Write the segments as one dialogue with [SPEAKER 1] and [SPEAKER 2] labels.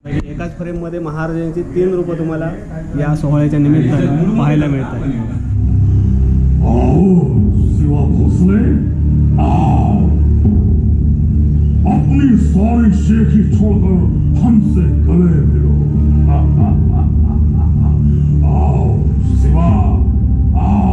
[SPEAKER 1] एकाच फ्रेममध्ये महाराजांची 3 रूपं तुम्हाला या सोहळ्याच्या निमित्ताने पाहायला मिळतात.
[SPEAKER 2] शिवा भोसले, अपनी सारी शेखी छोड़कर हमसे गले मिलो. आओ शिवा, आओ.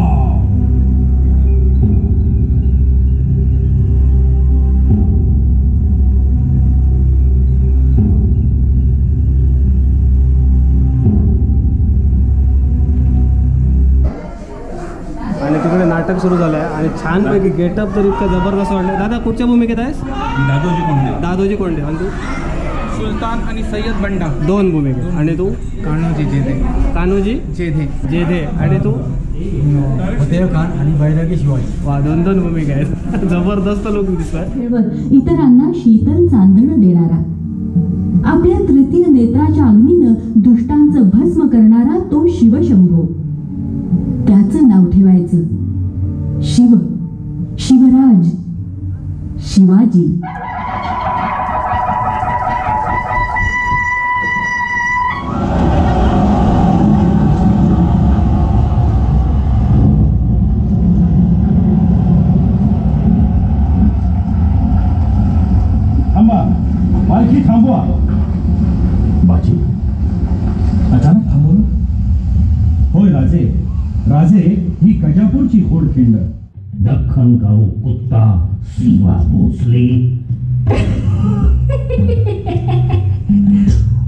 [SPEAKER 1] आणि तिकडे नाटक सुरू झालं आहे आणि छानपैकी गेटअप तर इतकं जबरदस्त वाटलं. दादा कुठच्या भूमिकेत आहेस?
[SPEAKER 3] दादोजी कोंडे.
[SPEAKER 1] दादोजी कोंडे. आणि तू?
[SPEAKER 3] सुलतान आणि सय्यद बंडा.
[SPEAKER 1] 2 भूमिकेत. आणि तू?
[SPEAKER 3] कान्होजी जेधे.
[SPEAKER 1] कान्होजी
[SPEAKER 3] जेधे.
[SPEAKER 1] जेधे. आणि तू?
[SPEAKER 4] फतेह खान आणि बैरागी शिवाजी.
[SPEAKER 1] वा, 2 भूमिका आहेत. जबरदस्त लोक दिसतात.
[SPEAKER 5] इतरांना शीतल चांदणं देणारा, आपल्या तृतीय नेत्राच्या अग्नीनं दुष्टांचं भस्म करणारा तो शिवशंभो. त्याचं नाव ठेवायचं शिव, शिवराज, शिवाजी.
[SPEAKER 2] थांबा, पालखी थांबवा. बाजी अचानक थांबवलं? होय राजे, राजे ही गजापूरची घोडखिंड. दख्खन का वो कुत्ता शिवा भोसले.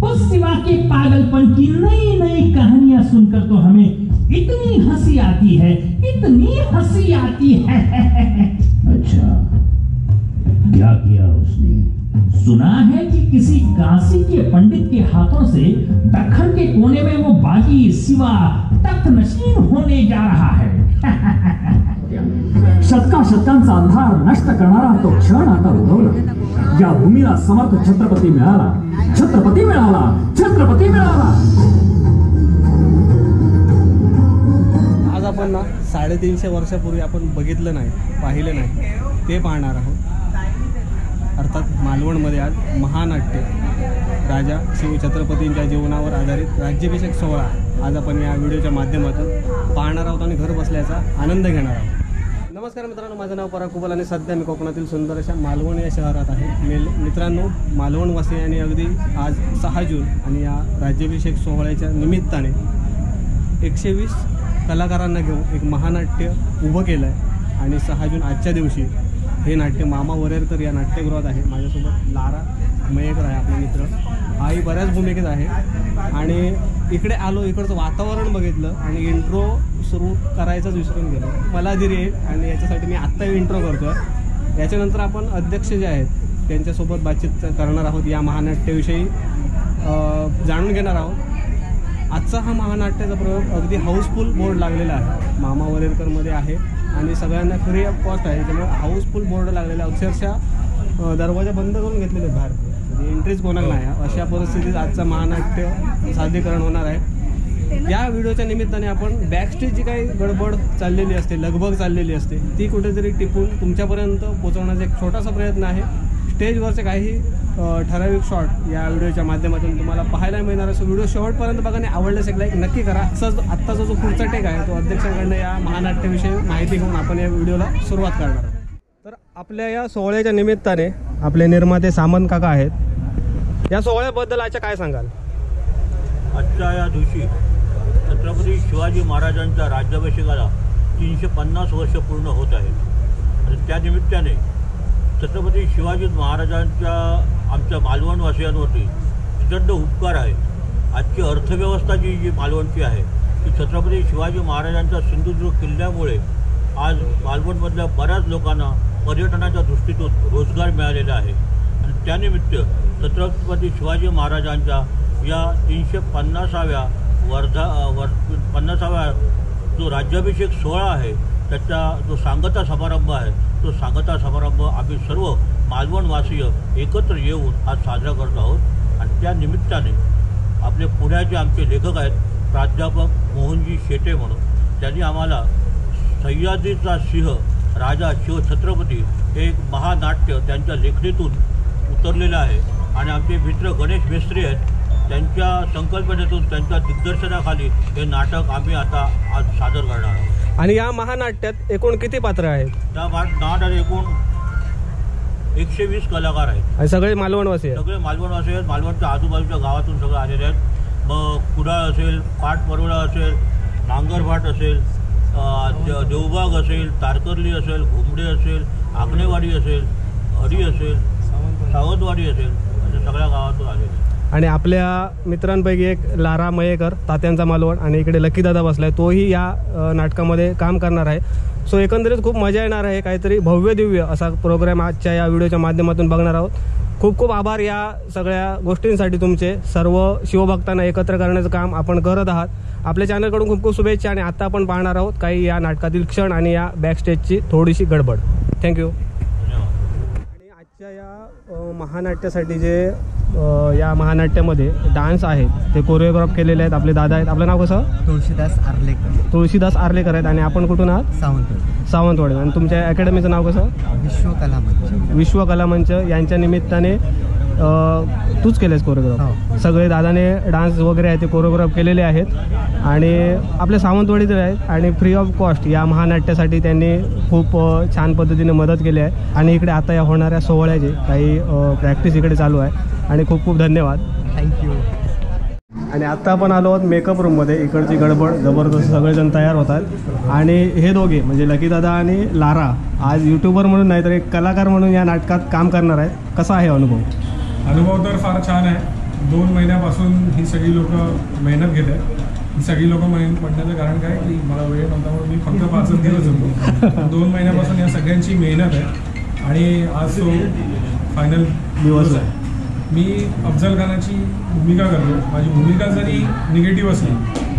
[SPEAKER 6] उस शिवा के पागलपन की नई नई कहानियां सुनकर तो हमें इतनी हंसी आती है, इतनी हंसी आती है.
[SPEAKER 2] अच्छा, क्या किया उसने?
[SPEAKER 6] सुना है कि किसी काशी के पंडित के हाथों से दक्खन के कोने में वो बागी शिवा तख्त नशीन होने जा रहा है.
[SPEAKER 4] शतकांचा अंधार नष्ट करणारा तो क्षण आता उगवला. या भूमीला समर्थ छत्रपती मिळाला, छत्रपती मिळाला, छत्रपती मिळाला.
[SPEAKER 1] आज आपण ना 350 वर्षापूर्वी आपण बघितलं नाही, पाहिलं नाही, ते पाहणार आहोत. अर्थात मालवणमध्ये आज महानाट्य राजा शिवछत्रपतींच्या जीवनावर आधारित राज्याभिषेक सोहळा आज आपण या व्हिडिओच्या माध्यमातून पाहणार आहोत आणि घर बसल्याचा आनंद घेणार आहोत. नमस्कार मित्रांनो, माझं नाव पराग कुबल आणि सध्या मी कोकणातील सुंदर अशा मालवण या शहरात आहे. मित्रांनो, मालवणवासियांनी अगदी आज 6 जून आणि या राज्याभिषेक सोहळ्याच्या निमित्ताने 120 कलाकारांना घेऊन एक महानाट्य उभं केलं आहे. आणि 6 जून आजच्या दिवशी हे नाट्य मामा वरेरकर या नाट्यगृहात आहे. माझ्यासोबत लारा मयेकर आहे, आपले मित्र. आई बऱ्याच भूमिकेत आहे. आणि इकडे आलो, इकडचं वातावरण बघितलं आणि इंट्रो सुरू करायचंच विसरून गेलो. मला धीर येईल आणि याच्यासाठी मी आत्ता इंट्रो करतो आहे. याच्यानंतर आपण अध्यक्ष जे आहेत त्यांच्यासोबत बातचीत करणार आहोत, या महानाट्याविषयी जाणून घेणार आहोत. आजचा हा महानाट्याचा प्रयोग अगदी हाऊसफुल बोर्ड लागलेला आहे. मामा वरेरकरमध्ये आहे आणि सगळ्यांना फ्री ऑफ कॉस्ट आहे. त्यामुळे हाऊसफुल बोर्ड लागलेला, अक्षरशः दरवाजा बंद करून घेतलेले बाहेर, म्हणजे एंट्रीच कोणाला नाही. अशा परिस्थितीत आजचं महानाट्य सादरीकरण होणार आहे. या व्हिडिओच्या निमित्ताने आपण बॅकस्टेज जी काही गडबड चाललेली असते, लगबग चाललेली असते, ती कुठेतरी टिपून तुमच्यापर्यंत पोहोचवण्याचा एक छोटासा प्रयत्न आहे. स्टेजवरचे काही ठराविक शॉट या व्हिडिओच्या माध्यमातून तुम्हाला पाहायला मिळणार असं. व्हिडिओ शेवटपर्यंत बघा आणि आवडल्यास एक लाईक नक्की करा. असंच आत्ताचा जो पुढचा टेक आहे तो अध्यक्षांकडनं या महानाट्याविषयी माहिती घेऊन आपण या व्हिडिओला सुरुवात करणार आहोत. तर आपल्या या सोहळ्याच्या निमित्ताने आपले निर्माते सामंत काका आहेत. या सोहळ्याबद्दल आजच्या काय सांगाल?
[SPEAKER 7] आजच्या या दिवशी छत्रपती शिवाजी महाराजांच्या राज्याभिषेकाला 350 वर्ष पूर्ण होत आहेत. आणि त्या निमित्ताने छत्रपती शिवाजी महाराजांच्या आमच्या मालवणवासियांवरती प्रचंड उपकार आहे. आजची अर्थव्यवस्था जी मालवणची आहे ती छत्रपती शिवाजी महाराजांच्या सिंधुदुर्ग किल्ल्यामुळे आज मालवणमधल्या बऱ्याच लोकांना पर्यटनाच्या दृष्टीतून रोजगार मिळालेला आहे. आणि त्यानिमित्त छत्रपती शिवाजी महाराजांच्या या 350व्या 50व्या जो राज्याभिषेक सोहळा आहे त्याचा जो सांगता समारंभ आहे तो सांगता समारंभ आम्ही सर्व मालवणवासीय एकत्र येऊन आज साजरा करत आहोत. आणि त्या निमित्ताने आपले पुण्याचे आमचे लेखक आहेत प्राध्यापक मोहनजी शेटे म्हणून, त्यांनी आम्हाला सह्याद्रीचा सिंह राजा शिवछत्रपती हे एक महानाट्य त्यांच्या लेखणीतून उतरलेलं आहे. आणि आमचे मित्र गणेश मेस्त्री आहेत त्यांच्या संकल्पनेतून त्यांच्या दिग्दर्शनाखाली हे नाटक आम्ही आता आज सादर करणार आहोत.
[SPEAKER 1] आणि या महानाट्यात एकूण किती पात्र आहेत?
[SPEAKER 7] त्या नाटकात एकूण 120 कलाकार आहेत.
[SPEAKER 1] आणि सगळे मालवणवासी आहेत?
[SPEAKER 7] सगळे मालवणवासी आहेत. मालवणच्या आजूबाजूच्या गावातून सगळे आलेले आहेत. मग कुडाळ असेल, पाटपरोळा असेल, नांगरभाट असेल, देवबाग असेल, तारकर्ली असेल, घुमडे असेल, आग्नेवाडी असेल, हरी असेल, सावंतवाडी असेल, अशा सगळ्या गावातून आलेले आहेत.
[SPEAKER 1] आणि आपल्या मित्रांपैकी एक लारा मयेकर, तात्यांचा मालवण, आणि इकडे लकीदादा बसलाय, तोही या नाटकामध्ये काम करणार आहे. सो एकंदरीत खूप मजा येणार आहे. काहीतरी भव्य दिव्य असा प्रोग्राम आजच्या या व्हिडिओच्या माध्यमातून बघणार आहोत. खूप खूप आभार या सगळ्या गोष्टींसाठी तुमचे. सर्व शिवभक्तांना एकत्र करण्याचं काम आपण करत आहात. आपल्या चॅनलकडून खूप खूप शुभेच्छा. आणि आता आपण पाहणार आहोत काही या नाटकातील क्षण आणि या बॅकस्टेजची थोडीशी गडबड. थँक्यू. आणि आजच्या या महानाट्यासाठी जे या महानाट्यामध्ये डान्स आहेत ते कोरिओग्राफ केलेले आहेत आपले दादा आहेत. आपलं नाव कसं? तुळशीदास आर्लेकर आहेत. आणि आपण कुठून आहात? सावंतवाडी. आणि तुमच्या अकॅडमीचं नाव कसं? विश्वकला मंच. यांच्या निमित्ताने तूच केलेस कोरिओग्राफ? सगळे दादाने डान्स वगैरे आहे ते कोरिओग्राफ केलेले आहेत. आणि आपल्या सावंतवाडीचे आहेत. आणि फ्री ऑफ कॉस्ट या महानाट्यासाठी त्यांनी खूप छान पद्धतीने मदत केली आहे. आणि इकडे आता या होणाऱ्या सोहळ्याची काही प्रॅक्टिस इकडे चालू आहे. आणि खूप खूप धन्यवाद.
[SPEAKER 8] थँक्यू.
[SPEAKER 1] आणि आत्ता आपण आलो आहोत मेकअप रूममध्ये. इकडची गडबड जबरदस्त, सगळेजण तयार होत आहेत. आणि हे दोघे म्हणजे लकीदादा आणि लारा आज यूट्यूबर म्हणून नाही तर एक कलाकार म्हणून या नाटकात काम करणार आहेत. कसा आहे अनुभव?
[SPEAKER 9] अनुभव तर फार छान आहे. 2 महिन्यापासून ही सगळी लोक मेहनत घेत आहेत. ही सगळी लोक म्हणण्याचं कारण काय की मला वेळ नव्हता म्हणून मी फक्त 5 दिवस होतो. 2 महिन्यापासून या सगळ्यांची मेहनत आहे. आणि आज तो फायनल दिवस आहे. मी अफजल खानाची भूमिका करतो. माझी भूमिका जरी निगेटिव्ह असली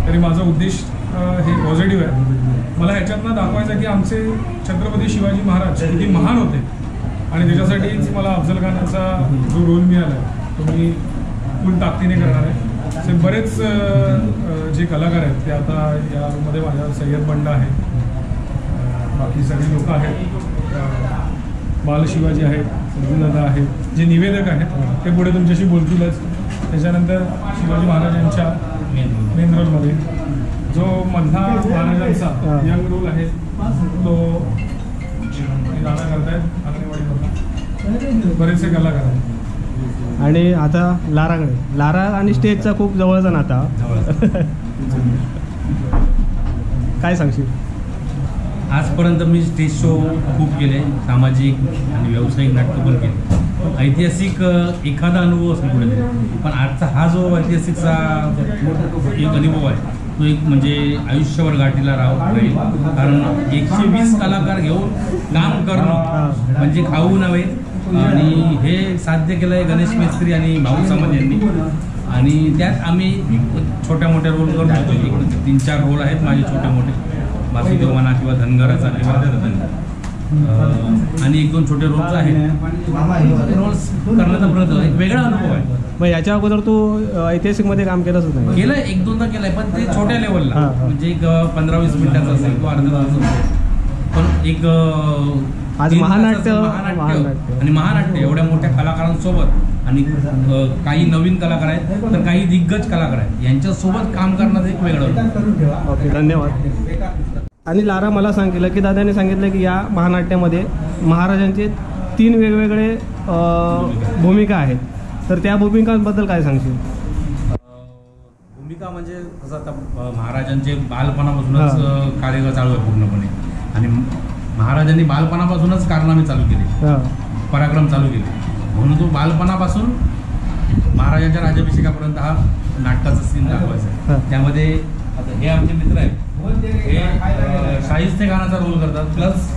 [SPEAKER 9] तरी माझा उद्देश हे पॉझिटिव्ह आहे. मला ह्याच्यातनं दाखवायचं की आमचे छत्रपती शिवाजी महाराज किती महान होते. आणि त्याच्यासाठीच मला अफजल खानाचा जो रोल मिळाला आहे तो मी फुल ताकदीने करणार आहे. असे बरेच जे कलाकार आहेत ते आता या रूममध्ये माझ्या सय्यद बंड आहे, बाकी सगळी लोक आहेत, बालशिवाजी आहेत, संजूदादा आहेत, जे निवेदक आहेत ते पुढे तुमच्याशी बोलतीलच. त्याच्यानंतर शिवाजी महाराजांच्या मेन रोलमध्ये जो मधला महाराजांचा यंग रोल आहे तो दादा करतायत आंगणेवाडीमधला. बरेचसे कलाकार आहेत.
[SPEAKER 1] आणि आता लाराकडे. लारा आणि स्टेजचा खूप जवळचा नाता. काय सांगशील?
[SPEAKER 10] आजपर्यंत मी स्टेज शो खूप केले, सामाजिक आणि व्यावसायिक नाटकं पण केले. ऐतिहासिक एखादा अनुभव असेल कुठे, पण आजचा हा जो ऐतिहासिकचा एक अनुभव आहे तो एक म्हणजे आयुष्यभर गाठीला राहील. कारण 120 कलाकार घेऊन काम करणं म्हणजे खाऊ नव्हे. आणि हे साध्य केलं आहे गणेश मिस्त्री आणि भाऊ सामंत यांनी. आणि त्यात आम्ही छोट्या मोठ्या रोल करून घेतो. 3-4 रोल आहेत माझे छोटे मोठे, वासुदेव म्हणा किंवा धनगराचा किंवा आणि 1-2 छोटे रोल्स आहेत. रोल्स करण्याचा प्रयत्न एक वेगळा अनुभव आहे.
[SPEAKER 1] मग याच्या अगोदर तू ऐतिहासिकमध्ये काम केलंच नाही?
[SPEAKER 10] केलंय, 1-2दा केलंय, पण ते छोट्या लेवलला म्हणजे एक 15-20 मिनिटाचं असेल किंवा अर्धा तास. पण एक
[SPEAKER 1] आज महानाट्य
[SPEAKER 10] आणि महानाट्य एवढ्या मोठ्या कलाकारांसोबत आणि काही नवीन कलाकार आहेत तर काही दिग्गज कलाकार आहेत यांच्यासोबत काम करण्याचं एक वेगळं.
[SPEAKER 1] ओके, धन्यवाद. आणि लारा मला सांगितलं की दादाने सांगितलं की या महानाट्यामध्ये महाराजांचे 3 वेगवेगळे भूमिका आहेत. तर त्या भूमिकांबद्दल काय सांगशील?
[SPEAKER 10] भूमिका म्हणजे कसं आता महाराजांचे बालपणापासूनच कार्य चालू आहे पूर्णपणे. आणि महाराजांनी बालपणापासूनच कारनामे चालू केले, पराक्रम चालू केले. म्हणून तो बालपणापासून महाराजांच्या राज्याभिषेकापर्यंत हा नाटकाचा सीन दाखवायचा आहे. त्यामध्ये आता हे आमचे मित्र आहेत, हे शाहिस्ते खानाचा रोल करतात, प्लस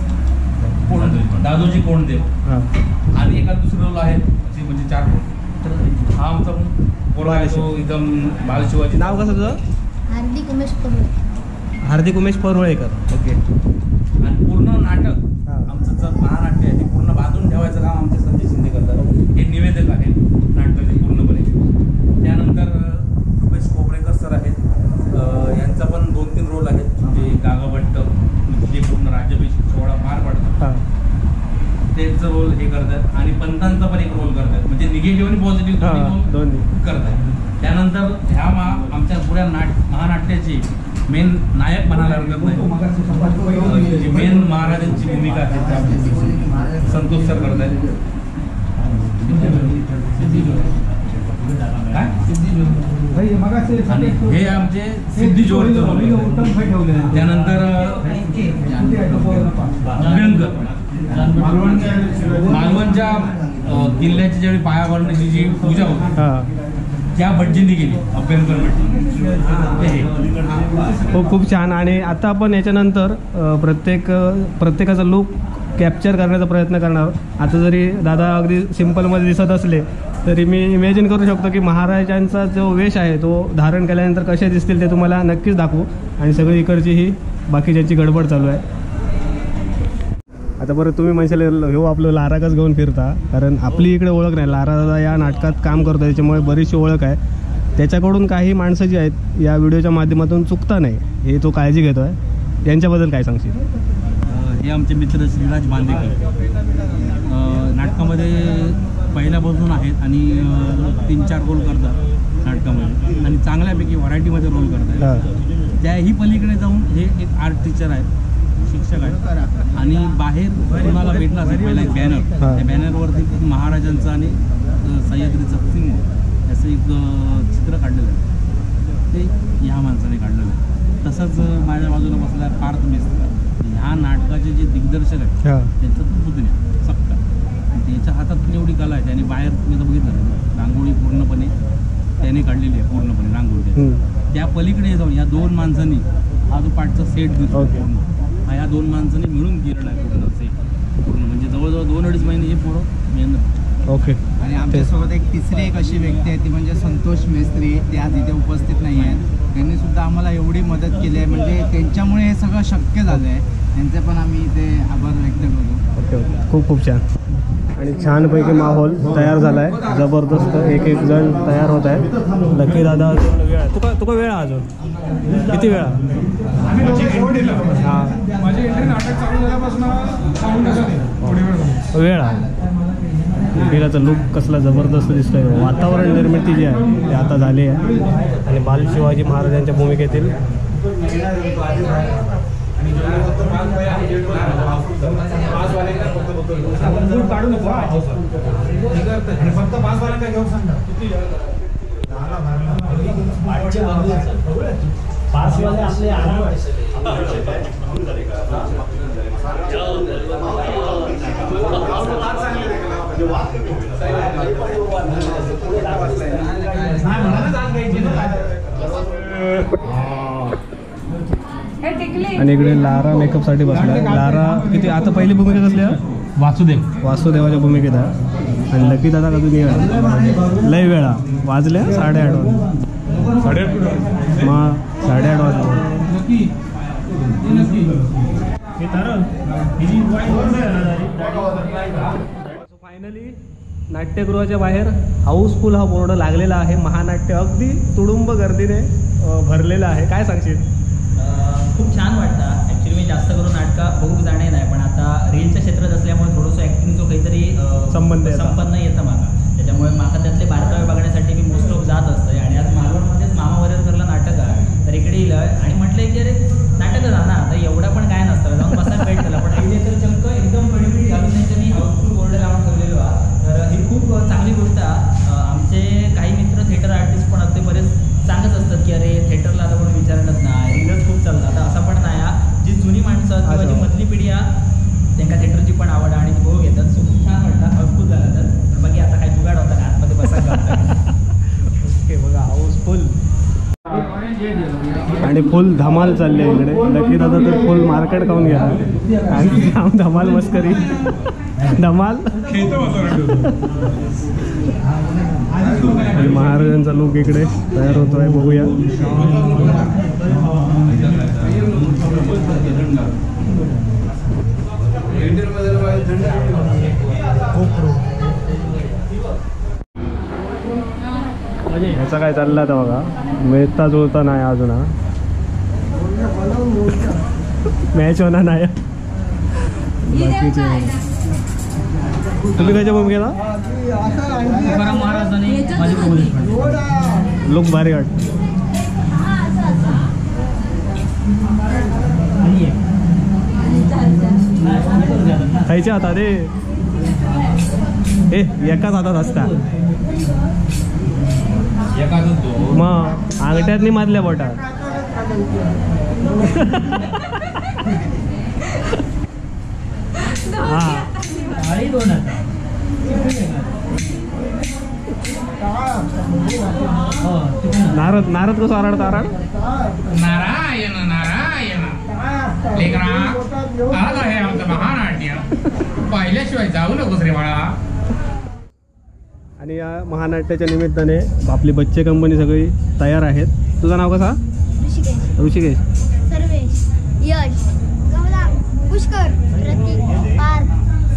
[SPEAKER 10] दादोजी कोंडदेव आणि एका दुसरं रोल आहे असे म्हणजे 4 रोल. तर हा आमचा पोरगा आहे तो एकदम बालशिवाजी.
[SPEAKER 1] नाव कसं तुझं?
[SPEAKER 11] हार्दिक उमेश परुळे.
[SPEAKER 1] हार्दिक उमेश परुळेकर. ओके.
[SPEAKER 10] आणि पूर्ण नाटक आमचं जर महानाट्य आहे ते पूर्ण बांधून ठेवायचं काम आमचे संजय शिंदे करतात. हे निवेदक आहेत नाटकाचे पूर्णपणे. त्यानंतर रुपेश खोबरेकर सर आहेत, यांचा पण 2-3 रोल आहेत. म्हणजे गागाभट्ट जे पूर्ण राज्याभिषेक सोहळा पार पाडतात त्यांचं रोल हे करतात. आणि पंतांचा पण एक रोल करतात, म्हणजे निगेटिव्ह आणि पॉझिटिव्ह रोल करतात. त्यानंतर ह्या आमच्या पुऱ्या महानाट्याची मेन नायक म्हणायला हरकत नाही, जी मेन महाराजांची भूमिका आहे त्या संतोष सर करत आहेत. आणि हे आमचे सिद्धी जोड. त्यानंतर अभ्यंकर मालवणच्या किल्ल्याची ज्यावेळी पायाभरण्याची जी पूजा होती त्या भटजींनी केली, अभ्यंकर भटजी.
[SPEAKER 1] खूप छान. आणि आता आपण याच्यानंतर प्रत्येकाचा लुक कॅप्चर करण्याचा प्रयत्न करणार. आता जरी दादा अगदी सिम्पलमध्ये दिसत असले तरी मी इमॅजिन करू शकतो की महाराजांचा जो वेश आहे तो धारण केल्यानंतर कसे दिसतील ते तुम्हाला नक्कीच दाखवू. आणि सगळी इकडची ही बाकीच्यांची गडबड चालू आहे. आता बरं तुम्ही म्हणशाल हो आपलं लाराकच घेऊन फिरता, कारण आपली इकडे ओळख नाही. लारा दादा या नाटकात काम करतो त्याच्यामुळे बरीचशी ओळख आहे. त्याच्याकडून काही माणसं जी आहेत या व्हिडिओच्या माध्यमातून चुकता नाही हे तो काळजी घेतो आहे. यांच्याबद्दल काय सांगशील?
[SPEAKER 10] हे आमचे मित्र श्रीराज बांदेकर नाटकामध्ये पहिल्यापासून आहेत आणि 3-4 रोल करतात नाटकामध्ये आणि चांगल्यापैकी व्हरायटीमध्ये रोल करतात. त्याही पलीकडे जाऊन हे एक आर्ट टीचर आहेत, शिक्षक आहेत. आणि बाहेर तुम्हाला भेटला असेल पहिला एक बॅनर, त्या बॅनरवरती महाराजांचं आणि सह्याद्रीचं सिंह असं एक चित्र काढलेलं आहे, ते ह्या माणसाने काढलेलं आहे. तसंच माझ्या बाजूला बसला पार्थ मिस्त्र, ह्या नाटकाचे जे दिग्दर्शक आहेत त्यांचं पुतण्या सक्का. त्याच्या हातात पण एवढी कला आहे. त्याने बाहेर तुम्ही तर बघितलं रांगोळी पूर्णपणे त्याने काढलेली आहे, पूर्णपणे रांगोळी. त्या पलीकडे जाऊन या 2 माणसांनी हा जो पाठचा सेट दिसतो हा या 2 माणसांनी मिळून केलेला आहे पूर्ण सेट पूर्ण. म्हणजे जवळजवळ 2-2.5 महिने हे पूर्ण मेहनत.
[SPEAKER 1] ओके.
[SPEAKER 8] आणि आमच्यासोबत तिसरी एक अशी व्यक्ती आहे ती म्हणजे संतोष मेस्त्री. ते आज इथे उपस्थित नाही आहेत. त्यांनी सुद्धा आम्हाला एवढी मदत केली आहे, म्हणजे त्यांच्यामुळे हे सगळं शक्य झालं आहे. त्यांचे पण आम्ही इथे आभार व्यक्त करू.
[SPEAKER 1] ओके. खूप छान. आणि छानपैकी माहोल तयार झाला आहे, जबरदस्त. एक जण तयार होत आहे. लकी दादा वेळ तुका वेळ अजून किती वेळा? हां वेळ आहे. बिराचा लुक कसला जबरदस्त दिसतोय. वातावरण निर्मिती जी आहे ती आता झाली आहे. आणि बाल शिवाजी महाराजांच्या भूमिकेतील आणि इकडे लारा मेकअपसाठी बसला. लारा किती आता पहिली भूमिका कसली आहे? वासुदेवाच्या भूमिकेत आहे. आणि लकी दादा का तुम्ही लय वेळा वाजल्या 8:30 मग 8:30 वाजले. फायनली नाट्यगृहाच्या बाहेर हाऊसफुल हा बोर्ड लागलेला आहे. महानाट्य अगदी तुडुंब गर्दीने भरलेलं आहे. काय सांगशील?
[SPEAKER 12] खूप छान वाटतं. ॲक्च्युली मी जास्त करून नाटकं बघूक जाणे नाही, पण आता रीलच्या क्षेत्रात असल्यामुळे थोडंसं ॲक्टिंगचं काहीतरी संपन्न येतं मागा. त्याच्यामुळे माका त्यातले बारकावे बघण्यासाठी मी मोस्ट ऑफ जात असते. आणि आज मालवणमध्येच मामा वरेरकरला नाटक आहे तर इकडे येईल आणि म्हटलं की अरे नाटकं जा ना, तर एवढं पण काय नसतं, जाऊन बसायला भेट झाला. पण इथे तर चंक एकदम गडबडी घालून त्यांनी हाऊसफुल बोर्ड लावून ठेवलेलो आहे. तर ही खूप चांगली गोष्ट आहे. आमचे काही मित्र थिएटर आर्टिस्ट पण असते बरेच सांगत असतात की अरे थिएटरला आता कोणी विचारणच नाही, रीलच खूप चालतात. आता असं पण नाही. जी जुनी माणसं किंवा जी मधली पिढी आहे त्यांना थिएटरची पण आवड आणि ते बघू घेतात. सो खूप छान वाटतं. हाऊसफुल झालं तर बाकी आता काय जुगाड होता आतमध्ये बसायला.
[SPEAKER 1] ओके बघा हाऊसफुल आणि फुल धमाल चालली आहे इकडे. लकी दादा तर फुल मार्केट खाऊन गेला आणि धमाल मस्करी धमाल. आणि महाराजांचा लुक इकडे तयार होतोय, बघूया. ह्याचा काय चालला आता बघा. मिळता जुळता नाही अजून. हा मॅच होणार नाही. बाकीचे तुम्ही कायच्या भूमिकेला?
[SPEAKER 12] महाराजांनी माझी
[SPEAKER 1] लुक भारी वाटतं. खायच्या हातात रे एकाच हातात असता मग अंगठ्यातनी मारल्या बोटात. हा नारद कसं आरडत
[SPEAKER 13] नारायण नारायण लेकरा आज आहे आमचं महानाट्य पाहिल्याशिवाय जाऊ नकोस रे बाळा.
[SPEAKER 1] आणि या महानाट्याच्या निमित्ताने आपली बच्चे कंपनी सगळी तयार आहेत. तुझं नाव कसा? ऋषिकेश,
[SPEAKER 11] सर्वेश, यश, गौतम, पुष्कर, प्रतीक, पार्थ,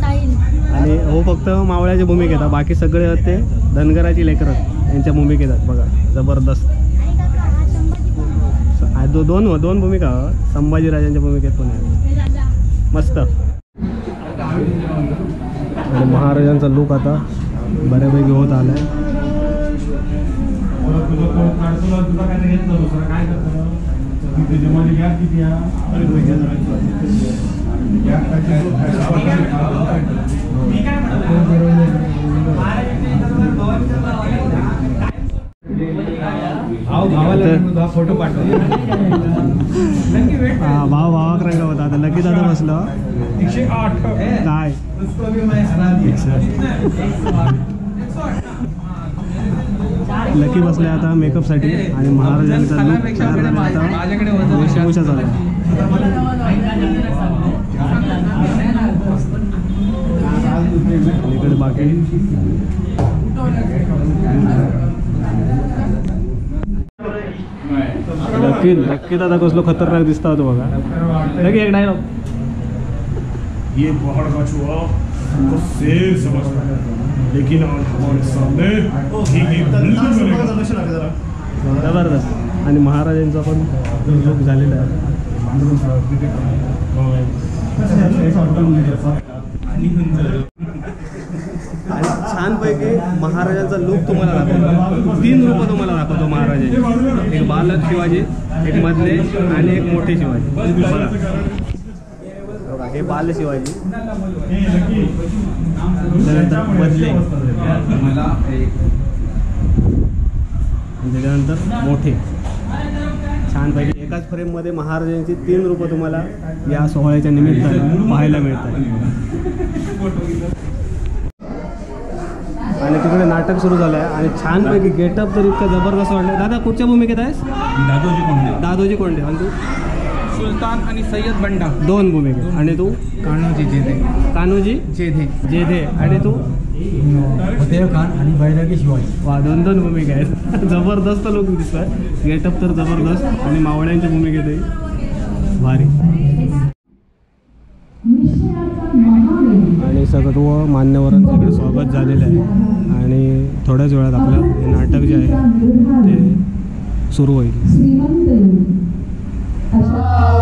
[SPEAKER 11] साहिल.
[SPEAKER 1] आणि हो फक्त मावळ्याची भूमिका येतात, बाकी सगळे ते धनगराची लेकरं यांच्या भूमिका येतात. बघा जबरदस्त. दोन भूमिका संभाजीराजांच्या भूमिकेत पण आहे. मस्त. आणि महाराजांचा लुक आता बऱ्यापैकी होत आलाय.
[SPEAKER 3] फोटो पाठव.
[SPEAKER 1] भाव भावाक रंग होता. आता लकी दादा बसलं
[SPEAKER 9] 108
[SPEAKER 1] काय लकी बसले आता मेकअपसाठी. आणि महाराजांचा लुक आता वेशभूषा चालू इकडे. बाकी नक्की दादा कसलो खतरनाक दिसता होतो बघा. लकी एक डायलॉग.
[SPEAKER 2] ये पहाड़ का चूहा हमको शेर समझता है, लेकिन आज हमारे सामने
[SPEAKER 1] जबरदस्त. आणि महाराजांचा पण लुक झालेला आहे. आणि छानपैकी महाराजांचा लुक तुम्हाला दाखवतो. 3 रूपं तुम्हाला दाखवतो महाराजांची. एक बाल शिवाजी, एक मधले आणि एक मोठे शिवाजी. बघा हे बाल शिवाजी, त्यानंतर मधले, त्याच्यानंतर मोठे. छानपैकी एकाच फ्रेममध्ये महाराजांची 3 रूपं तुम्हाला या सोहळ्याच्या निमित्तानं पाहायला मिळतात. आणि तिकडे नाटक सुरू झालं आहे. आणि छानपैकी गेटअप तर इतकं जबरदस्त वाटलं. दादा कुठच्या भूमिकेत आहेस? दादोजी कोंडे. आणि तू?
[SPEAKER 3] सुलतान आणि सय्यद बंडा.
[SPEAKER 1] 2 भूमिका. आणि तू? कान्होजी जेधे. आणि तू?
[SPEAKER 3] फतेह खान आणि बैरागी शिवाजी.
[SPEAKER 1] वा 2 भूमिका आहेत. जबरदस्त लोक दिसतात. गेटअप तर जबरदस्त. आणि मावळ्यांच्या भूमिकेतही भारी. आणि सर्व मान्यवरांचं इकडे स्वागत झालेलं आहे. आणि थोड्याच वेळात आपलं हे नाटक जे आहे ते सुरू होईल.
[SPEAKER 14] गुलाल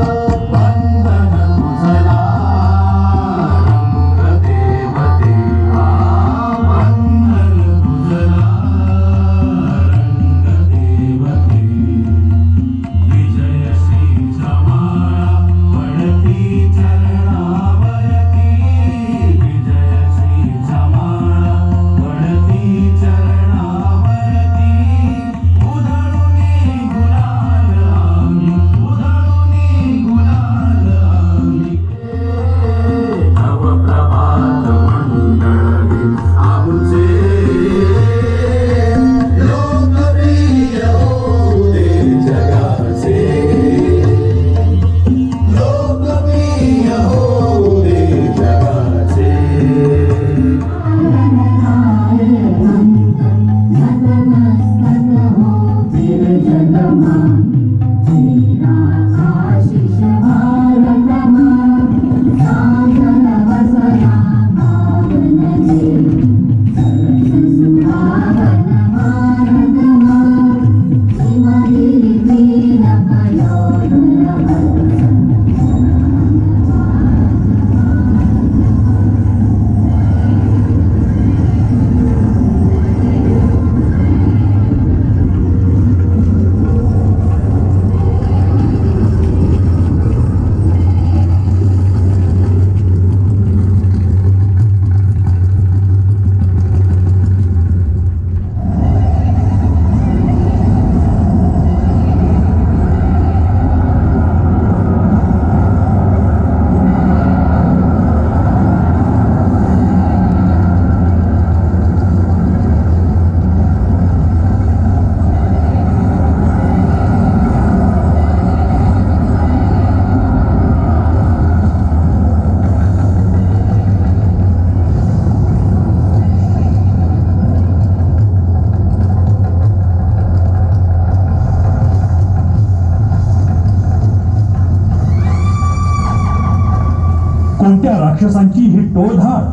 [SPEAKER 4] वाढत्या राक्षसांची ही टोळधाड,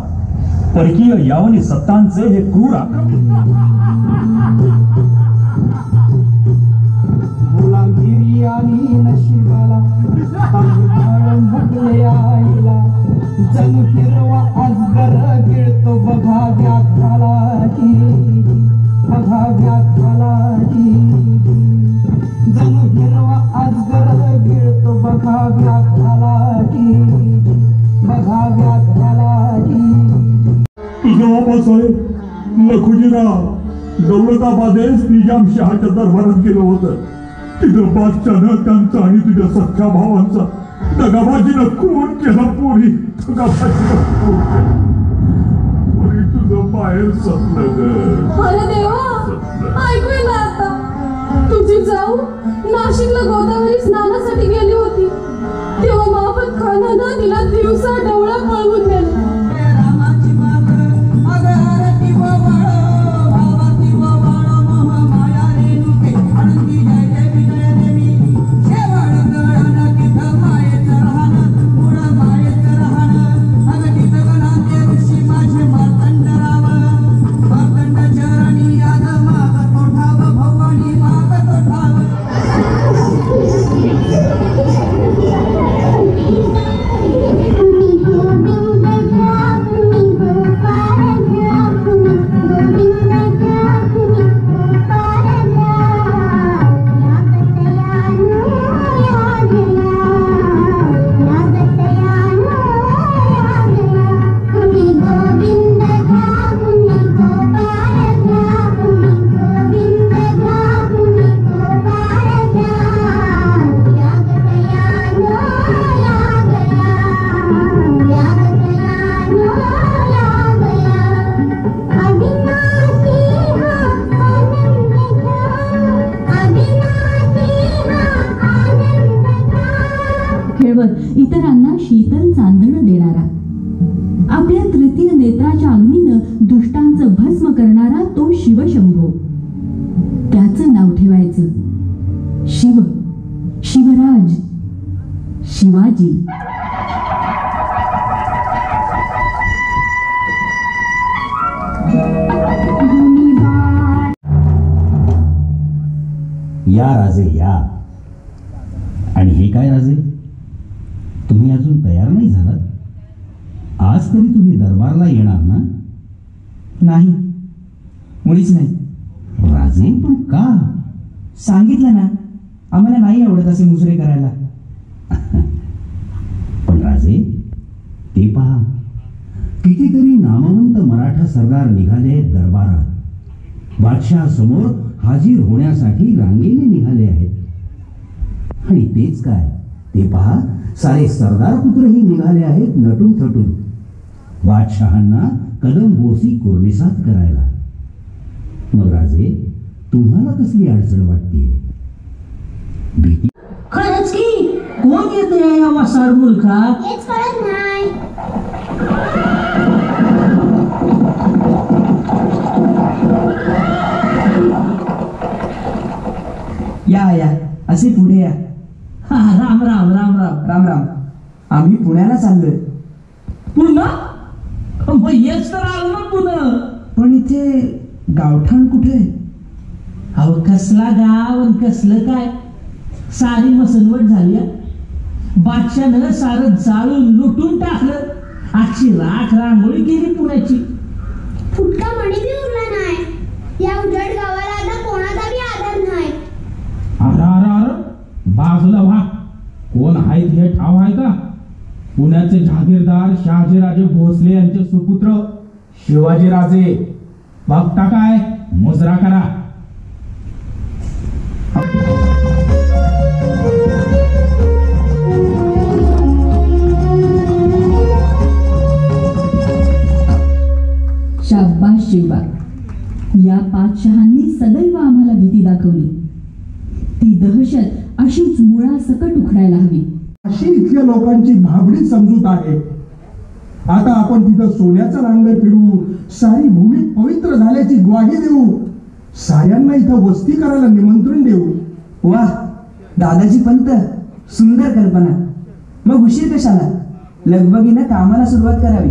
[SPEAKER 4] परकीय यावनी सत्तांचे हे क्रूर
[SPEAKER 14] गुलामगिरी आली नशिबाला, म्हटले आईला, जणू हिरवा अजगर गिळतो बघा व्याघ्राला की, बघा व्याघ्राला की, जणू हिरवा अजगर गिळतो बघा व्याघ्राला की, बघा व्याघ्राला की.
[SPEAKER 4] तुझं बाबासाहेब लखुजीराव दौलताबादेस निजामशहाच्या दरबारात गेलं होतं. तिथं बादशाहनं त्यांचा आणि तुझ्या सख्या भावांचा दगाबाजीनं खून केला. पोरी दगाबाजीनं खून केला. पोरी तुझं बाहेर सपलं ग.
[SPEAKER 15] अरे देवा, ऐकूय ना आता. तुझी जाऊ नाशिकला गोदावरी स्नानासाठी गेली होती, तेव्हा मोहम्मद खानानं तिला दिवसा डवळा पळवून नेलं.
[SPEAKER 5] इतरांना शीतल चांदणं देणारा, आपल्या तृतीय नेत्राच्या अग्नीनं दुष्टांचं भस्म करणारा तो शिवशंभो. त्याचं नाव ठेवायचं शिव, शिवराज, शिवाजी.
[SPEAKER 16] या राजे या. आणि हे काय राजे, तुम्ही अजून तयार नाही झालात? आज तरी तुम्ही दरबारला येणार ना?
[SPEAKER 17] नाही, मुळीच नाही.
[SPEAKER 16] राजे पण का?
[SPEAKER 17] सांगितलं ना, आम्हाला नाही आवडत असे मुजरे करायला.
[SPEAKER 16] पण राजे ते पहा, कितीतरी नामवंत मराठा सरदार निघाले आहेत दरबारात. बादशाह समोर हाजीर होण्यासाठी रांगेने निघाले आहेत. आणि तेच काय, ते पहा सारे सरदार पुत्रही निघाले आहेत नटून थटून बादशहांना कदम बोसी कोर्निसात करायला. मग राजे तुम्हाला कसली अडचण वाटते? भीती?
[SPEAKER 6] खरंच की कोण येते या वसाड मुलखा?
[SPEAKER 11] हेच कळत नाही.
[SPEAKER 17] या या, असे पुढे या.
[SPEAKER 6] राम राम राम राम
[SPEAKER 17] राम राम. आम्ही पुण्याला चाललोय.
[SPEAKER 6] पुन्हा? मग येच तर आलो ना पुन्हा.
[SPEAKER 17] पण इथे गावठाण कुठे?
[SPEAKER 6] अहो कसला गाव आणि कसलं काय, सारी मसनवट झाली. बादशानं सारं जाळून लुटून टाकलं. आजची राख रांगोळी केली पुण्याची.
[SPEAKER 11] फुटका मणी बी उरला नाही. या उजड गावाला आता कोणाचा बी आधार नाही.
[SPEAKER 18] अरे बाजूला व्हा. कोण आहेत हे ठाव आहे का? पुण्याचे जहागीरदार शहाजीराजे भोसले यांचे सुपुत्र शिवाजीराजे. बघता काय, मुजरा करा.
[SPEAKER 5] शाबास शिवबा, या पाचशहांनी सदैव आम्हाला भीती दाखवली. ती दहशत अशीच मुळासकट उखडायला हवी.
[SPEAKER 19] अशी इथल्या लोकांची भाबडी समजूत आहे. आता आपण तिथं सोन्याचं नांगर फिरवू, सारी भूमी पवित्र झाल्याची ग्वाही देऊ, साऱ्यांना इथं वस्ती करायला निमंत्रण देऊ.
[SPEAKER 17] वाह दादाजी पंत, सुंदर कल्पना. मग उशीर कशाला? लगबगीनं कामाला सुरुवात करावी.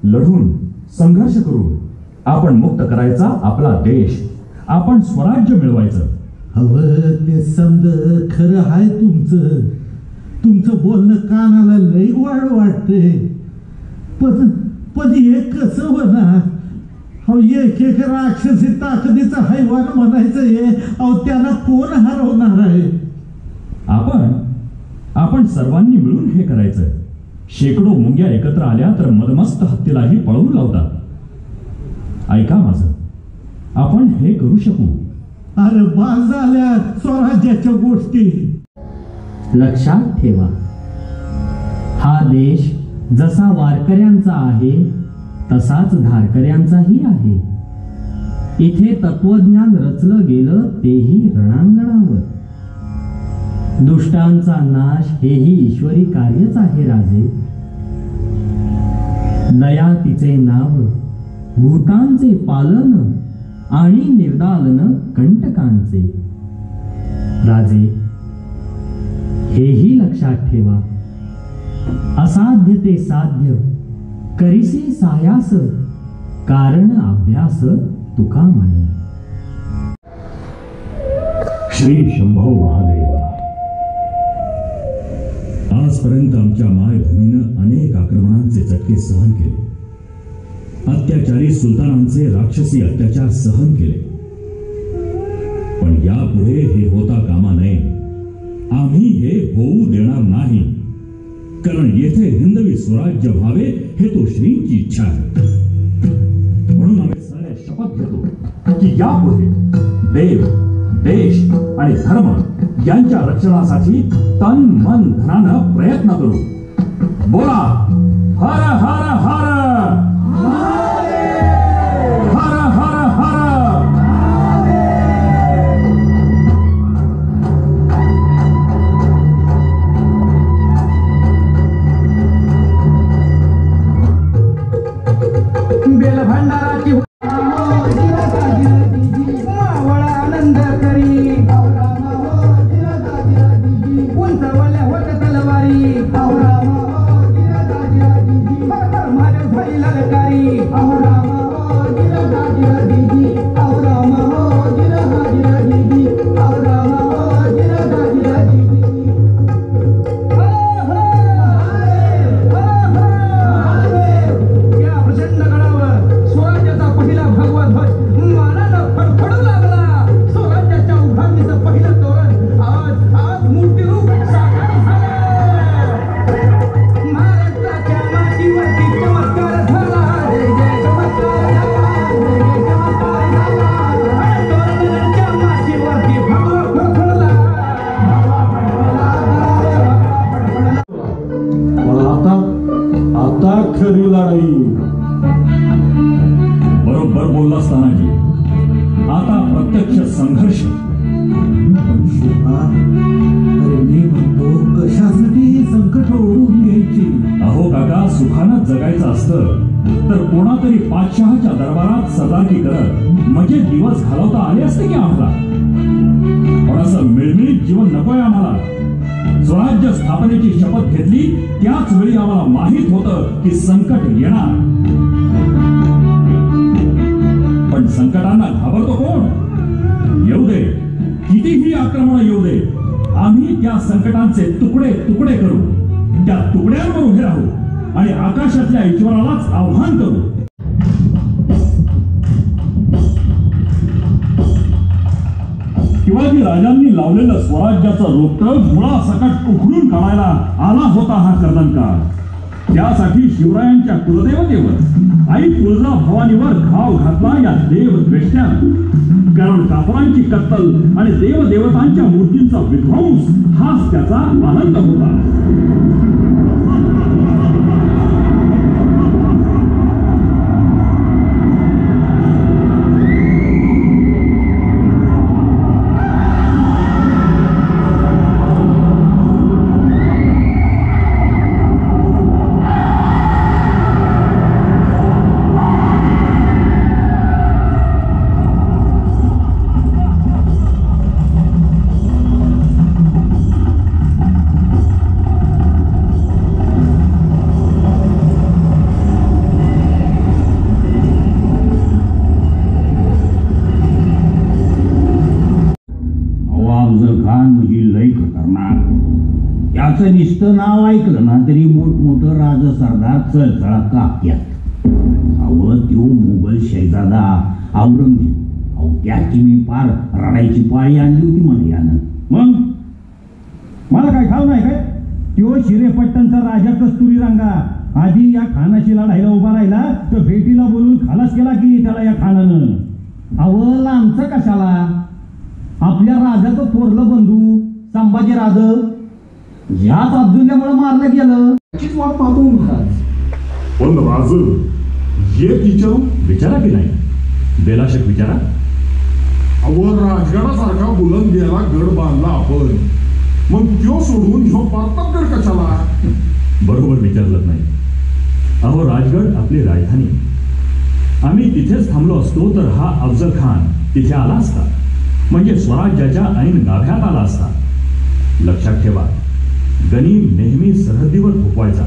[SPEAKER 20] लढून संघर्ष करून आपण मुक्त करायचा आपला देश, आपण स्वराज्य मिळवायचं.
[SPEAKER 18] हवं ते समज खरं आहे तुमचं. तुमचं बोलणं कानाला लई वाढ वाटते. पण हे कसं होणार? अहो एक एक राक्षसी ताकदीचा हैवान म्हणायचं हे, अहो त्यांना कोण हरवणार आहे?
[SPEAKER 20] आपण सर्वांनी मिळून हे करायचं. शेकडो मुंग्या एकत्र आल्या तर मदमस्त हत्तीलाही पळवून लावतात. ऐका माझं, आपण हे करू शकू.
[SPEAKER 18] अरे बाज झाल्या स्वराज्याच्या गोष्टी.
[SPEAKER 4] लक्षात ठेवा, हा देश जसा वारकऱ्यांचा आहे तसाच धारकऱ्यांचाही आहे. इथे तत्वज्ञान रचलं गेलं तेही रणांगणावर. दुष्टांचा नाश हेही ईश्वरी कार्यच आहे राजे. दया तिचे नाव, भूतांचे पालन आणि निर्दालन कंटकांचे. राजे, हेही लक्षात ठेवा, असाध्य ते साध्य करिसे सायास, कारण अभ्यास तुका म्हणे.
[SPEAKER 20] श्री शंभो महादेवा. आजपर्यंत आमच्या मायभूमीनं अनेक आक्रमणांचे चटके सहन केले. अत्याचारी सुलतानांचे राक्षसी अत्याचार सहन केले. पण यापुढे हे होता कामा नये. आम्ही हे होऊ देणार नाही. कारण येथे हिंदवी स्वराज्य व्हावे हे तो श्रींची इच्छा आहे. म्हणून आम्ही सारे शपथ घेतो की यापुढे देव, देश आणि धर्म यांच्या रक्षणासाठी तन मन धनानं प्रयत्न करू. बोला हर हर हर हर हर हर.
[SPEAKER 14] बेल भंडाराची मावळ आनंद करी, उंचवल्या होत तलवारी, माझ्या झाली ललकारी.
[SPEAKER 20] बरोबर बोलला तानाजी. आता प्रत्यक्ष संघर्ष.
[SPEAKER 18] मी म्हणतो कशासाठी संकट ओढून घ्यायची?
[SPEAKER 20] अहो काका, सुखानं जगायचं असतं तर कोणातरी पातशहाच्या दरबारात सरदारकी करत म्हणजे दिवस घालवता आले असते की आम्हाला. पण असं मिळमिळीत जीवन नकोय आम्हाला. स्वराज्य स्थापनेची शपथ घेतली त्याच वेळी आम्हाला माहित होतं की संकट येणार. पण संकटांना घाबरतो कोण? येऊ दे, कितीही आक्रमण येऊ दे, आम्ही त्या संकटांचे तुकडे तुकडे करू, त्या तुकड्यांवर उभे राहू आणि आकाशातल्या ईश्वरालाच आव्हान करू. शिवाजी राजांनी लावलेलं स्वराज्याचं रोपटं मुळासकट उखडून काढायला आला होता हा कर्दनकाळ. त्यासाठी शिवरायांच्या कुलदेवतेवर आई तुळजा भवानीवर घाव घातला या देवद्वेष्ट्यानं. कारण कापरांची कत्तल आणि देवदेवतांच्या मूर्तींचा विध्वंस हाच त्याचा आनंद होता.
[SPEAKER 16] त्याचं नुसतं नाव ऐकलं ना तरी मोठमोठं राज सरदार चळचळा कापत्यात. अव त्यो मुघल शहजादा औरंगजेब, अहो त्याची मी फार रडायची पाळी आणली होती म्हणे यानं.
[SPEAKER 18] मग मला काय ठाव नाही काय? त्यो शिरेपट्टणचा राजा कस्तुरी रंगा आधी या खानाशी लढायला उभा राहिला तर भेटीला बोलून खालास केला की त्याला या खानानं. अव लांबचं कशाला? आपल्या राजाचं थोरलं बंधू संभाजी राज ह्याच अब्दुल्ल्यामुळे मारलं गेलं.
[SPEAKER 19] वाट पाहतो
[SPEAKER 20] पण राज एक विचारा की नाही? बेलाशक विचारा.
[SPEAKER 2] अहो राजगडासारखा बुलंद गेला गड बांधला आपण, मग त्यो सोडून ह्यो पारतगड कशाला?
[SPEAKER 20] बरोबर विचारलं नाही. अहो राजगड आपली राजधानी. आम्ही तिथेच थांबलो असतो तर हा अफजल खान तिथे आला असता, म्हणजे स्वराज्याच्या ऐन गाभ्यात आला असता. लक्षात ठेवा, गनीम नेहमी सरहद्दीवर थोपवायचा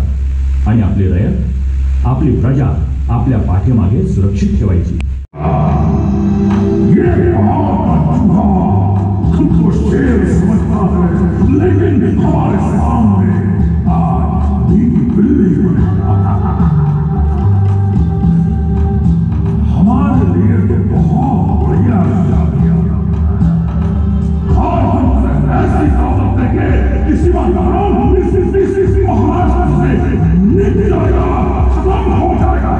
[SPEAKER 20] आणि आपली रयत, आपली प्रजा आपल्या पाठीमागे सुरक्षित ठेवायची.
[SPEAKER 2] खत्म हो जाएगा.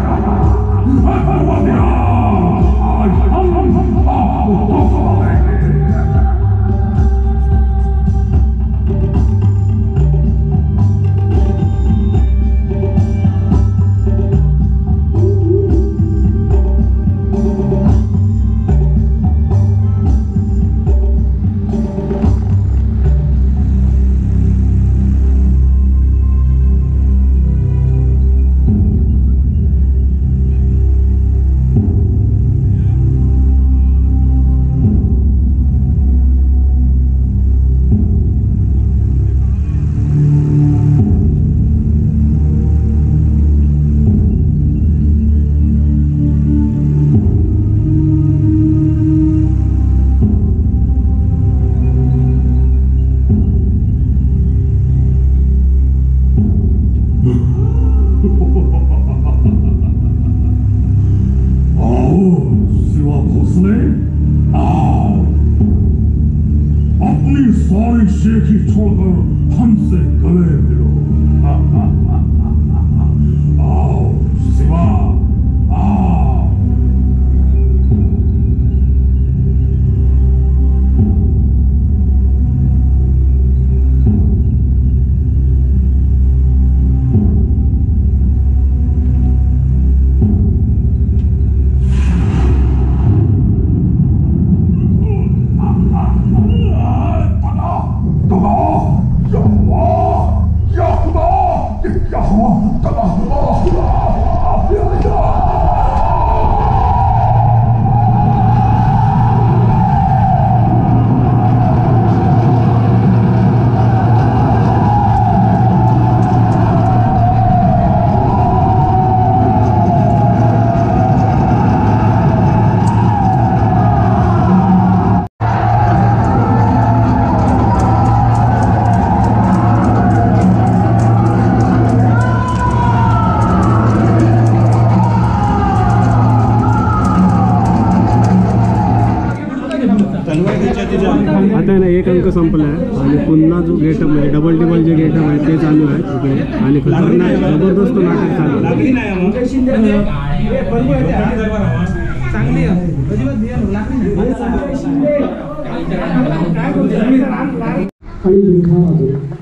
[SPEAKER 1] आता ना एक अंक संपला आहे आणि पुन्हा जो गेटअप म्हणजे डबल टेबल जे गेटअप आहे ते चालू आहे इकडे आणि खतरनाक जबरदस्त नाटक चालू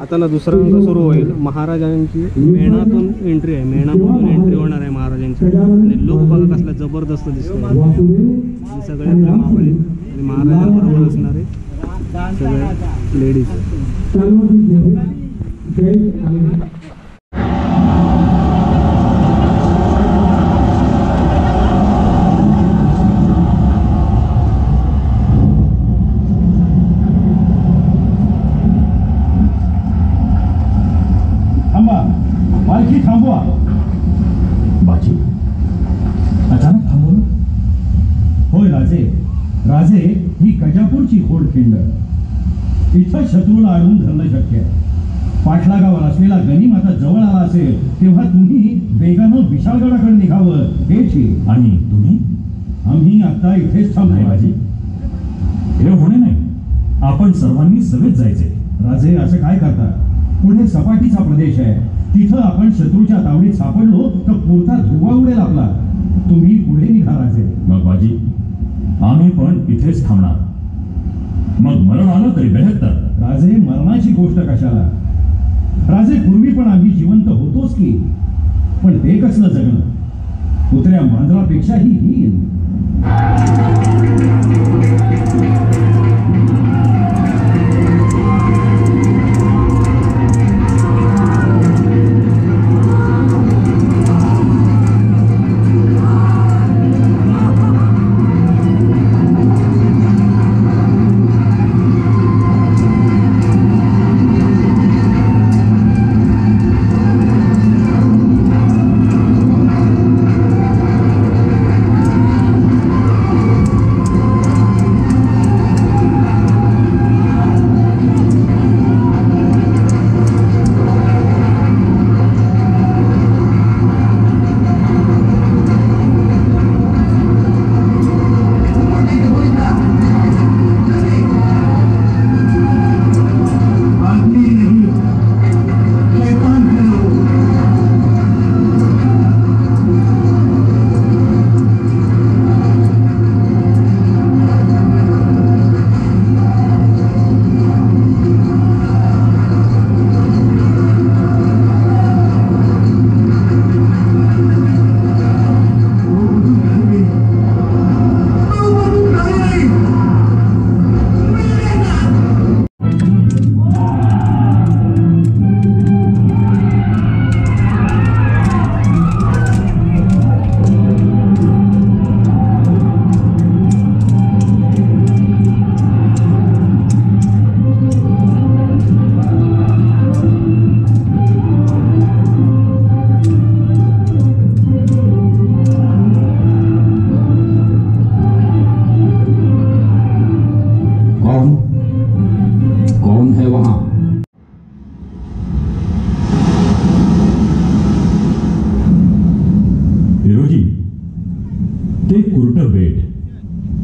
[SPEAKER 1] आता ना दुसरा अंक सुरू होईल. महाराजांची मेणातून एंट्री आहे, मेणामधून एंट्री होणार आहे महाराजांची आणि लोक बघा कसला जबरदस्त दिसतो. सगळे मावळे आणि महाराजांबरोबर असणारे सगळे लेडीज.
[SPEAKER 18] पालखी थांबवा.
[SPEAKER 20] बाजी अचानक थांबवलं?
[SPEAKER 18] होय राजे, राजे ही गजापूरची खोडखिंड. इथं शत्रूला अडवून धरणं शक्य आहे. पाठलागावर असलेला गनिम आता जवळ आला असेल तेव्हा तुम्ही वेगानं विशाळगडाकडे निघावं हे ठीक.
[SPEAKER 20] आणि तुम्ही?
[SPEAKER 18] आम्ही आता इथेच थांबलो.
[SPEAKER 20] बाजी हे होणे नाही, आपण सर्वांनी सगळेच जायचे.
[SPEAKER 18] राजे असं काय करता? पुढे सपाटीचा प्रदेश आहे, तिथं आपण शत्रूच्या तावडीत सापडलो तर पुरता धुवा उडेल आपला. तुम्ही पुढे निघा राजे.
[SPEAKER 20] मग बाजी आम्ही पण इथेच थांबणार. मग मरण आलं तरी बेहत्तर.
[SPEAKER 18] राजे मरणाची गोष्ट कशाला? राजे पूर्वी पण आम्ही जिवंत होतोच की. पण ते कसलं जगणं? कुत्र्या मांजरापेक्षाही हीन.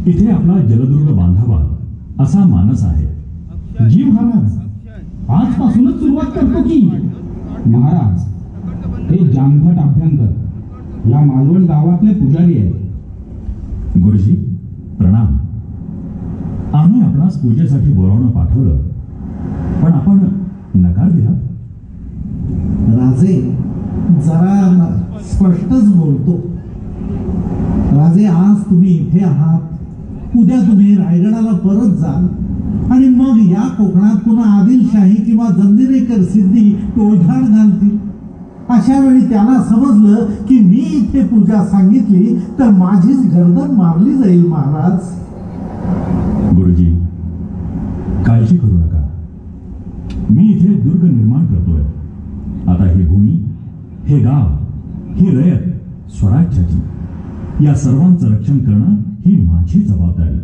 [SPEAKER 20] इथे आपला जलदुर्ग बांधावा असा मानस आहे.
[SPEAKER 18] जी महाराज, आजपासूनच सुरुवात करतो की. महाराज, हे जामघट अभ्यंकर या मालवण गावातले पुजारी आहेत.
[SPEAKER 20] गुरुजी प्रणाम. आम्ही आपणास पूजेसाठी बोलावणं पाठवलं, पण आपण नकार दिला.
[SPEAKER 6] राजे जरा स्पष्टच बोलतो. राजे, आज तुम्ही इथे आहात, उद्या तुम्ही रायगडाला परत जाल आणि मग या कोकणात पुन्हा आदिलशाही किंवा जंजिरेकर सिद्धी टोळधाड घालतील. अशा वेळी त्याला समजलं की मी इथे पूजा सांगितली तर माझीच गर्दन मारली जाईल. महाराज,
[SPEAKER 20] गुरुजी काळजी करू नका. मी इथे दुर्ग निर्माण करतोय. आता ही भूमी, हे गाव, ही रयत स्वराज्याची, या सर्वांचं रक्षण करणं ही माझी जबाबदारी.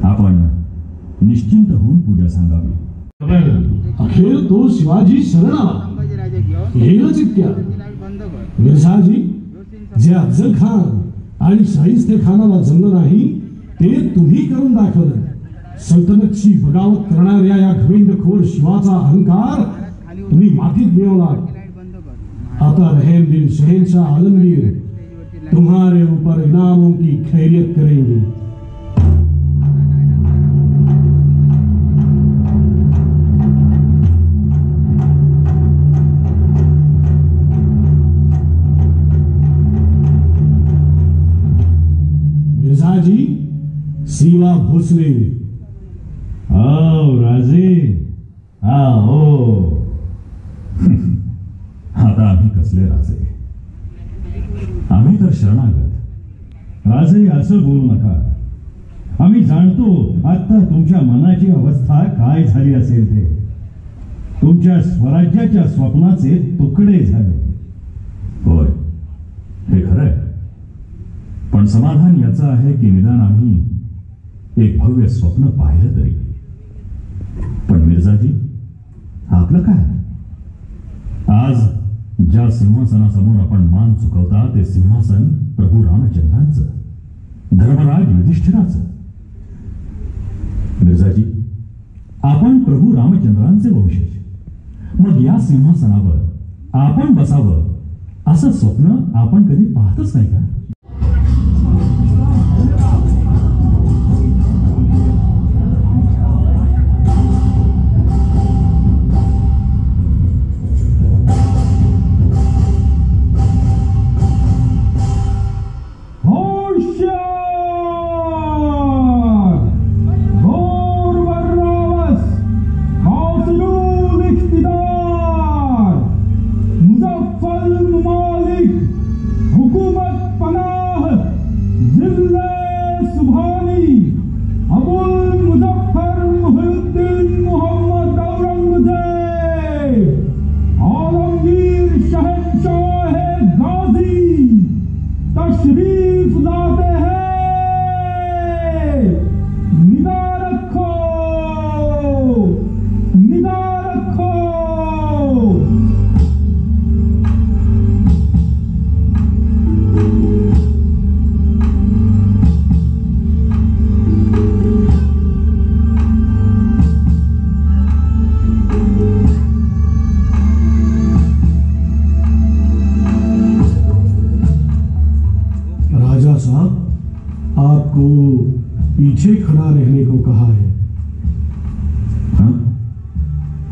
[SPEAKER 20] आपण निश्चिंत होऊन पूजा सांगावी.
[SPEAKER 19] अखेर तो शिवाजी शरण आला. येईलच इतक्या. मिर्झाजी, जे अफजल खान आणि शाहिस्ते खानाला जमलं नाही ते तुम्ही करून दाखवलं. सल्तनतची बगावत करणाऱ्या या घमेंडखोर शिवाचा अहंकार तुम्ही मातीत मिळवला. आता रहम दिल शहनशाह आलमगीर तुम्हारे ऊपर इनामों की खैरियत करेंगे. मिर्जाजी, सीवा भोसले.
[SPEAKER 20] आओ राजे, आओ. आता आम्ही कसले राजे? आम्ही तर शरणागत. राजे असं बोलू नका. आम्ही जाणतो आता तुमच्या मनाची अवस्था काय झाली असेल ते. तुमच्या स्वराज्याच्या स्वप्नाचे तुकडे झाले. होय, हे खरंय. पण समाधान याचं आहे की निदान आम्ही एक भव्य स्वप्न पाहिलं तरी. पण मिर्जाजी, आपलं काय? आज ज्या सिंहासनासमोर आपण मान चुकवता ते सिंहासन प्रभू रामचंद्रांचं, धर्मराज युधिष्ठिराचं. मिर्जाजी, आपण प्रभू रामचंद्रांचे वंशज. मग या सिंहासनावर आपण बसावं असं स्वप्न आपण कधी पाहतच नाही का? पीछे खड़ा रहने को कहा है. हाँ?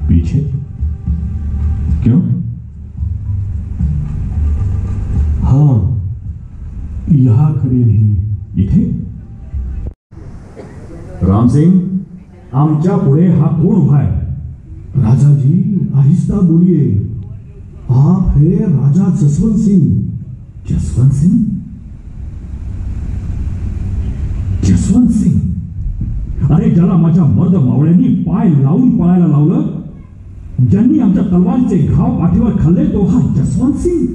[SPEAKER 20] पीछे क्यों? हाँ, यहां खड़े नहीं. इथे? रामसिंग, आमच्या पुढे हा कोण उभा आहे? राजा जी, आहिस्ता बोलिए. आप है राजा जसवंत सिंह. जसवंत सिंह? जसवंत सिंग? अरे, ज्याला माझ्या मर्द मावळ्यांनी पाय लावून पळायला लावलं, ज्यांनी आमच्या तलवारीचे घाव पाठीवर खाल्ले, तो हा जसवंत सिंग.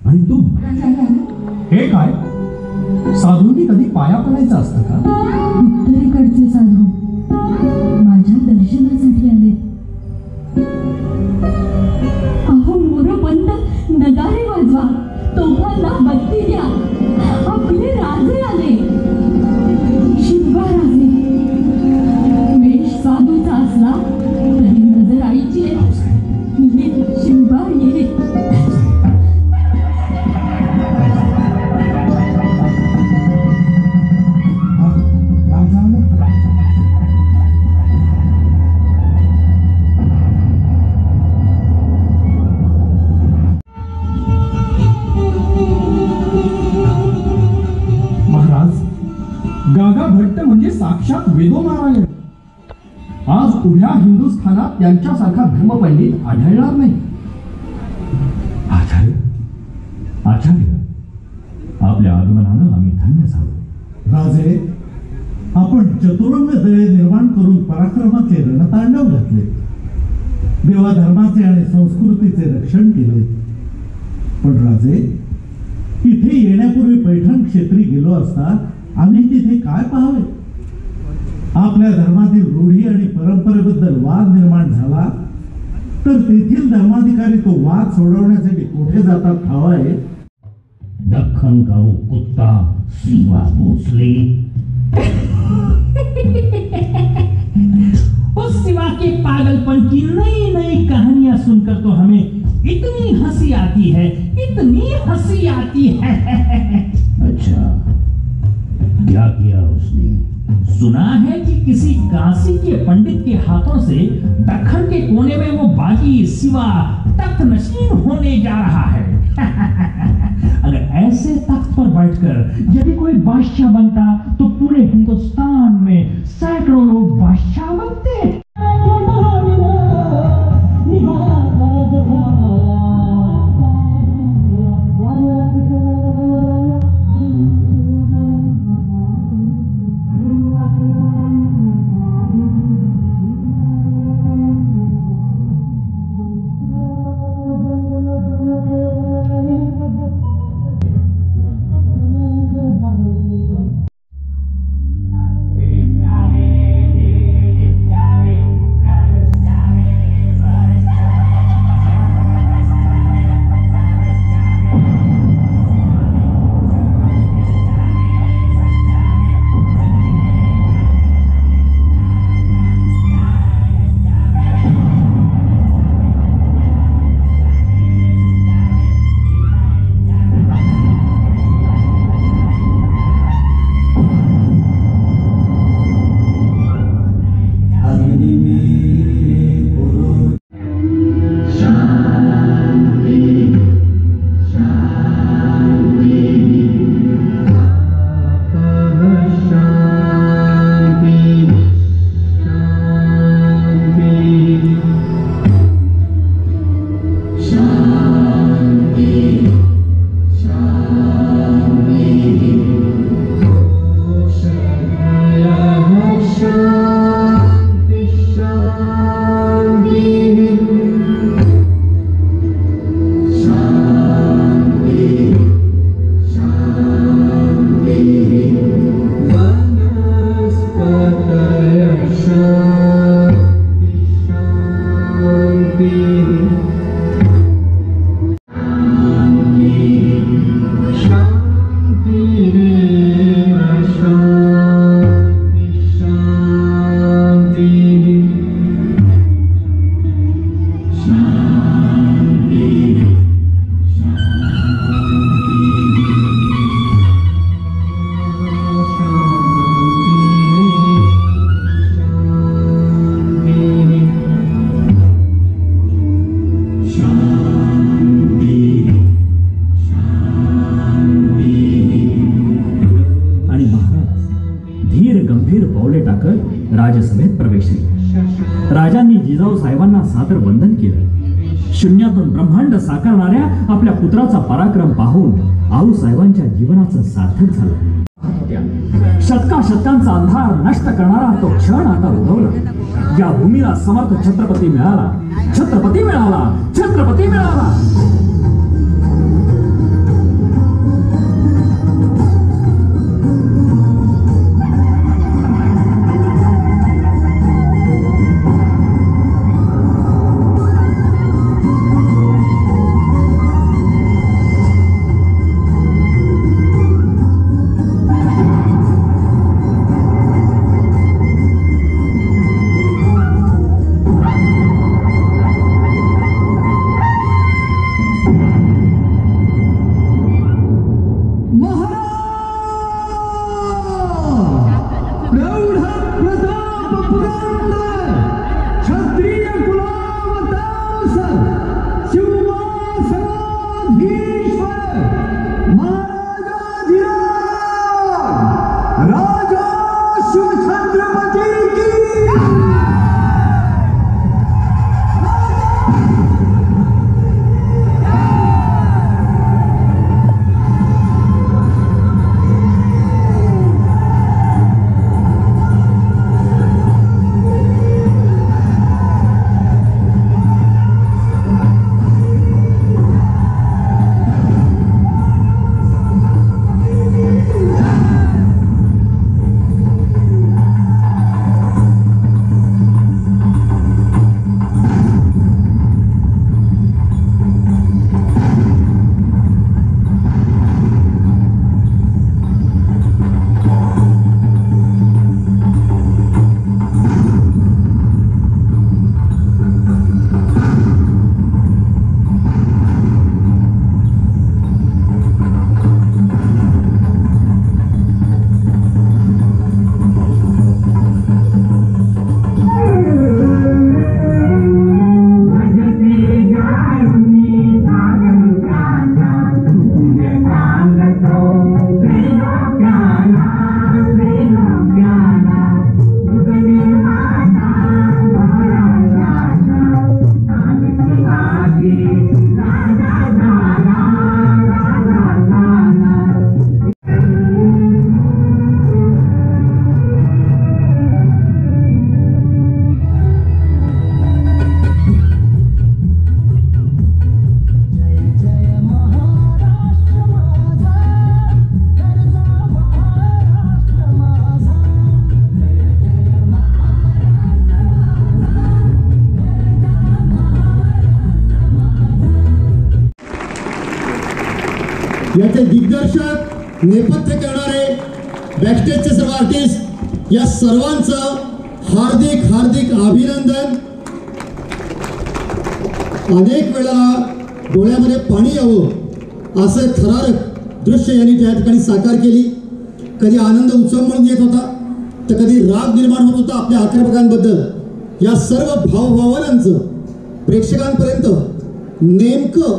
[SPEAKER 20] आणि तो हे काय? साधूंनी कधी पाया पडायचं असतं का?
[SPEAKER 5] उत्तरेकडचे साधू माझ्या दर्शनासाठी आले. अहो मोरोपंत, नगारे वाजवा, तोफांना बत्ती द्या. आपले राजे आले. शिंबा राजे. वेश साधूचा असला तरी नजर आईची आहे. ये शिंबा, ये.
[SPEAKER 19] गागा भट्ट म्हणजे साक्षात वेदोनारायण. आज उभ्या हिंदुस्थानात यांच्यासारखा धर्मपंडित आढळणार नाही.
[SPEAKER 20] आचार्य, आचार्य, आपल्या आगमनानं आम्ही धन्य झालो.
[SPEAKER 16] राजे, आपण चतुरंग दळे निर्माण करून पराक्रमाचे रणतांडव घातले. देवा धर्माचे आणि संस्कृतीचे रक्षण केले. पण राजे, इथे येण्यापूर्वी पैठण क्षेत्री गेलो असता आम्ही तिथे काय पाहावे? आपल्या धर्मातील रूढी आणि परंपरेबद्दल वाद निर्माण झाला तर तेथील धर्माधिकारी तो वाद सोडवण्यासाठी कुठे जातात ठाव आहे?
[SPEAKER 6] दख्खन का वो कुत्ता सीवा भोसले. उस सिवा के पागलपन की नई नई कहानियां सुनकर तो हमें इतनी हंसी आती है, इतनी हंसी आती है।
[SPEAKER 16] अच्छा, क्या किया उसने?
[SPEAKER 6] सुना है कि किसी काशी के पंडित के हाथों से दक्खन के कोने में वो बागी सिवा तख्त नशीन होने जा रहा है। अगर ऐसे तख्त पर बैठकर यदि कोई बादशाह बनता तो पूरे हिंदुस्तान में सैकड़ों लोग बादशाह बनते।
[SPEAKER 4] राजसभेत प्रवेश केला। राजांनी जिजाऊ साहेबांना सादर वंदन केलं। शून्यातून ब्रह्मांड साकारणाऱ्या आपल्या पुत्राचा पराक्रम पाहून आऊ साहेबांच्या जीवनाचं सार्थक झालं। शतकांचा अंधार नष्ट करणारा तो क्षण आता उगवला। या भूमीला समर्थ छत्रपती मिळाला, छत्रपती मिळाला, छत्रपती मिळाला।
[SPEAKER 21] याचे दिग्दर्शक, नेपथ्य करणारे, बॅकस्टेजचे सर्व आर्टिस्ट, या सर्वांचं हार्दिक हार्दिक अभिनंदन. अनेक वेळा डोळ्यामध्ये पाणी यावं असं थरारक दृश्य यांनी त्या ठिकाणी साकार केली. कधी आनंद उत्सव म्हणून येत होता, तर कधी राग निर्माण होत होता आपल्या आक्रमकांबद्दल. या सर्व भावभावनांचं प्रेक्षकांपर्यंत नेमकं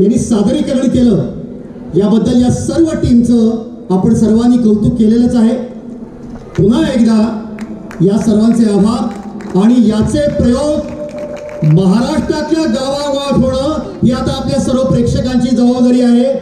[SPEAKER 21] यांनी सादरीकरण केलं. याबद्दल या सर्व टीमचं आपण सर्वांनी कौतुक केलेलंच आहे. पुन्हा एकदा या सर्वांचे आभार. आणि याचे प्रयोग महाराष्ट्रातल्या गावागावात होणं ही आता आपल्या सर्व प्रेक्षकांची जबाबदारी आहे.